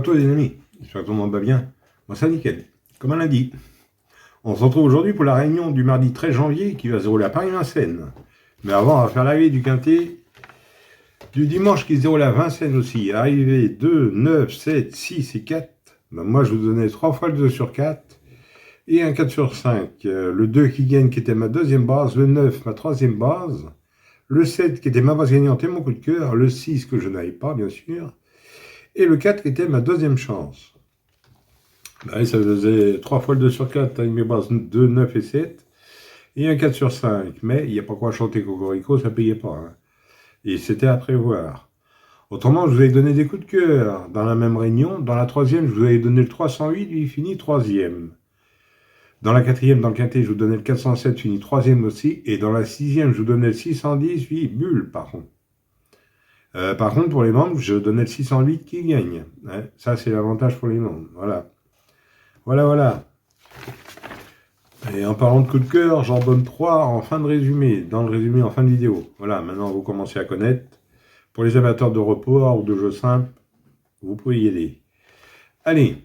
toi les amis, j'espère que tout le monde va bien. Moi ça nickel, comme un lundi. On se retrouve aujourd'hui pour la réunion du mardi 13 janvier qui va se dérouler à Paris-Vincennes. Mais avant, on va faire l'arrivée du quintet du dimanche qui se déroule à Vincennes aussi. Arrivée 2, 9, 7, 6 et 4. Ben, moi je vous donnais 3 fois le 2 sur 4 et un 4 sur 5. Le 2 qui gagne qui était ma deuxième base, le 9 ma troisième base, le 7 qui était ma base gagnante et mon coup de cœur, le 6 que je n'avais pas bien sûr, et le 4 qui était ma deuxième chance. Ben, ça faisait 3 fois le 2 sur 4 avec mes bases 2, 9 et 7, et un 4 sur 5. Mais il n'y a pas quoi chanter Cocorico, ça ne payait pas. Hein. Et c'était à prévoir. Autrement, je vous avais donné des coups de cœur dans la même réunion. Dans la troisième, je vous avais donné le 308, lui, il finit troisième. Dans la quatrième, dans le quintet, je vous donnais le 407, fini troisième aussi. Et dans la sixième, je vous donnais le 610, lui, bulle, par contre. Par contre, pour les membres, je donnais le 608 qui gagne. Ouais, ça, c'est l'avantage pour les membres. Voilà. Voilà. Et en parlant de coup de cœur, j'en donne 3 en fin de résumé, dans le résumé en fin de vidéo. Voilà, maintenant vous commencez à connaître. Pour les amateurs de report ou de jeux simples, vous pouvez y aller. Allez,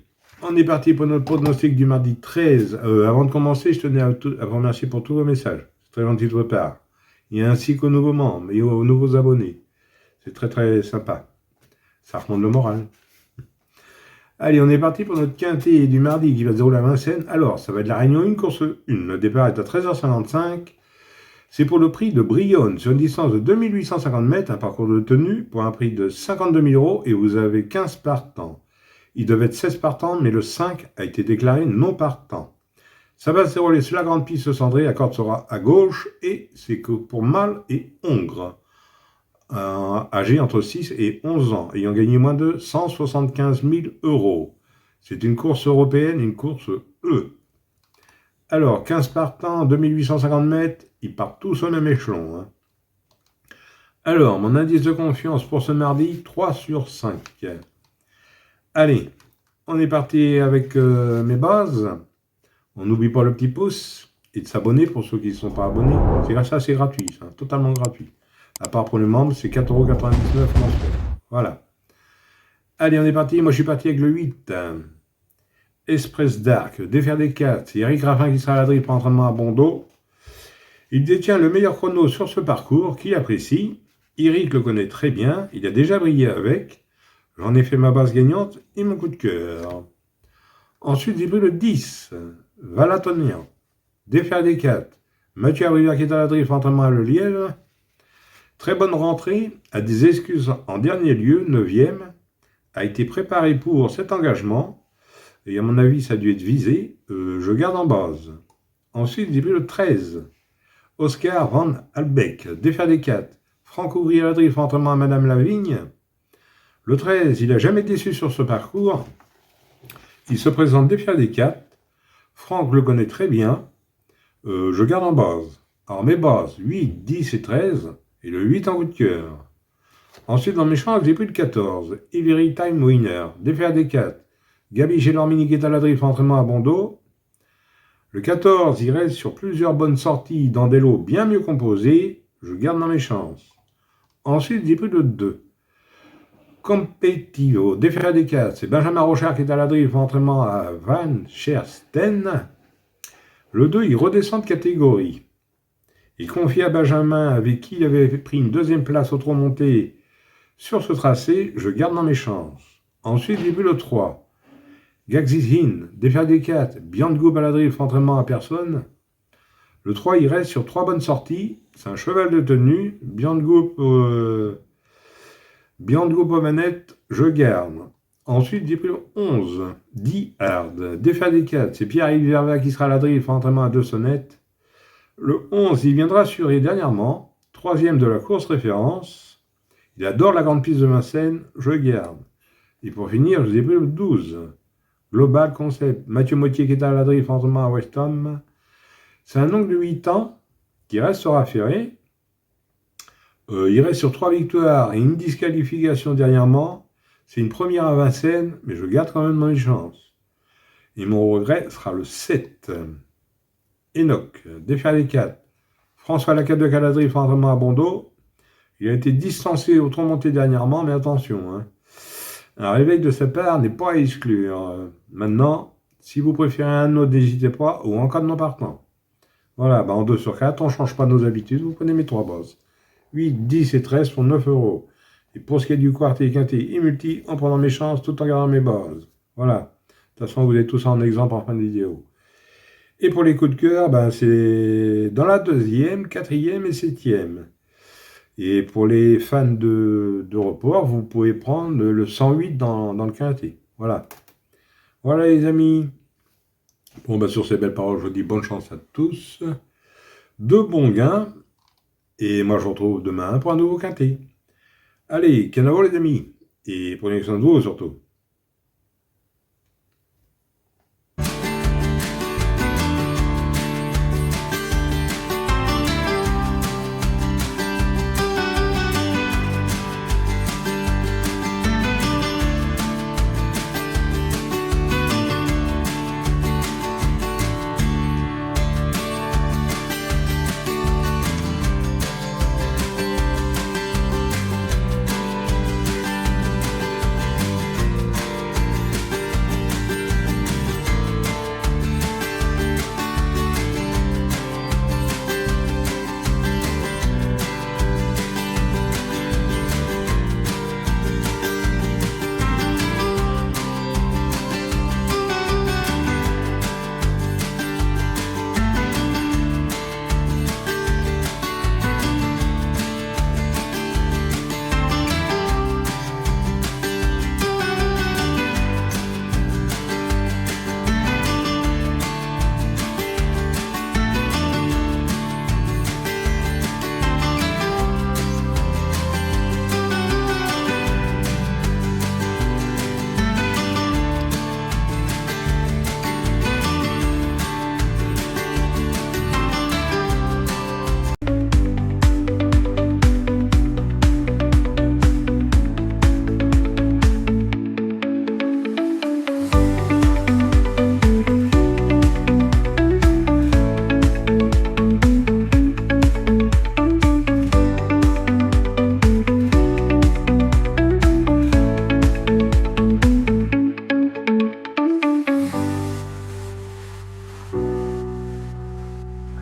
on est parti pour notre pronostic du mardi 13. Avant de commencer, je tenais à vous remercier pour tous vos messages. C'est très gentil de votre part. Et ainsi qu'aux nouveaux membres et aux nouveaux abonnés. C'est très très sympa. Ça remonte le moral. Allez, on est parti pour notre quintet du mardi qui va se dérouler à Vincennes. Alors, ça va être la réunion 1, course 1. Le départ est à 13h55. C'est pour le prix de Brionne, sur une distance de 2850 mètres, un parcours de tenue pour un prix de 52 000 € et vous avez 15 partants. Il devait être 16 partants, mais le 5 a été déclaré non partant. Ça va se dérouler sur la grande piste cendrée, la corde sera à gauche et c'est que pour mâle et hongre. Âgé entre 6 et 11 ans, ayant gagné moins de 175 000 €. C'est une course européenne, une course E. Alors, 15 partants, 2850 mètres, ils partent tous au même échelon. Hein. Alors, mon indice de confiance pour ce mardi, 3 sur 5. Allez, on est parti avec mes bases. On n'oublie pas le petit pouce et de s'abonner pour ceux qui ne sont pas abonnés. C'est gratuit, ça, totalement gratuit. À part pour les membres, c'est 4,99 € mensuel. Voilà. Allez, on est parti. Moi, je suis parti avec le 8. Express Dark, défaire des 4. C'est Eric Raffin qui sera à la drille pour entraînement à Bondo. Il détient le meilleur chrono sur ce parcours, qu'il apprécie. Eric le connaît très bien. Il a déjà brillé avec. J'en ai fait ma base gagnante et mon coup de cœur. Ensuite, j'ai pris le 10. Valatonian, défaire des 4. Mathieu Abrivard qui est à la drille pour entraînement à Le Lièvre. Très bonne rentrée, à des excuses en dernier lieu, 9e, a été préparé pour cet engagement, et à mon avis ça a dû être visé, je garde en base. Ensuite j'ai pris le 13, Oscar Van Albeck, défaire des 4, Franck Ouvrier à la drille, entraînement à Madame Lavigne. Le 13, il n'a jamais déçu sur ce parcours, il se présente défaire des 4, Franck le connaît très bien, je garde en base. Alors mes bases, 8, 10 et 13, et le 8 en coup de cœur. Ensuite, dans mes chances, j'ai pris le 14. Every Time Winner. Défaire des 4. Gabi chez Lormini qui est à la drift, entraînement à Bondo. Le 14, il reste sur plusieurs bonnes sorties dans des lots bien mieux composés. Je garde dans mes chances. Ensuite, j'ai pris le 2. Competitivo. Défaire des 4. C'est Benjamin Rochard qui est à la drift, entraînement à Van Schersten. Le 2, il redescend de catégorie. Il confie à Benjamin, avec qui il avait pris une deuxième place au trot monté sur ce tracé, je garde dans mes chances. Ensuite, j'ai vu le 3. Gagzizhin, défaire des 4, Bianco Baladrill, entraînement à personne. Le 3, il reste sur 3 bonnes sorties. C'est un cheval de tenue. Bianco Pomanette, je garde. Ensuite, j'ai pris le 11. Die Hard, défaire des 4. C'est Pierre-Yves Verva qui sera à la drift, entraînement à 2 sonnettes. Le 11, il vient de rassurer dernièrement, 3e de la course référence. Il adore la grande piste de Vincennes, je garde. Et pour finir, je vous ai pris le 12. Global Concept, Mathieu Mottier qui est à la drift, entraînement à West Ham. C'est un oncle de 8 ans qui restera ferré. Il reste sur 3 victoires et une disqualification dernièrement. C'est une première à Vincennes, mais je garde quand même mes chances. Et mon regret sera le 7. Enoch, défaire des 4. François Lacatte de Caladrill, entraînement à Bondo. Il a été distancé au tronc monté dernièrement, mais attention. Hein. Un réveil de sa part n'est pas à exclure. Maintenant, si vous préférez un autre, n'hésitez pas, ou en cas de non partant. Voilà, en 2 sur 4, on ne change pas nos habitudes, vous prenez mes 3 bases. 8, 10 et 13 pour 9 euros. Et pour ce qui est du quartier, quintet et multi, en prenant mes chances tout en gardant mes bases. Voilà. De toute façon, vous avez tout ça en exemple en fin de vidéo. Et pour les coups de cœur, c'est dans la 2e, 4e et 7e. Et pour les fans de report, vous pouvez prendre le 108 dans le quintet. Voilà. Voilà les amis. Bon, sur ces belles paroles, je vous dis bonne chance à tous. De bons gains. Et moi, je vous retrouve demain pour un nouveau quintet. Allez, canavo les amis. Et prenez soin de vous surtout.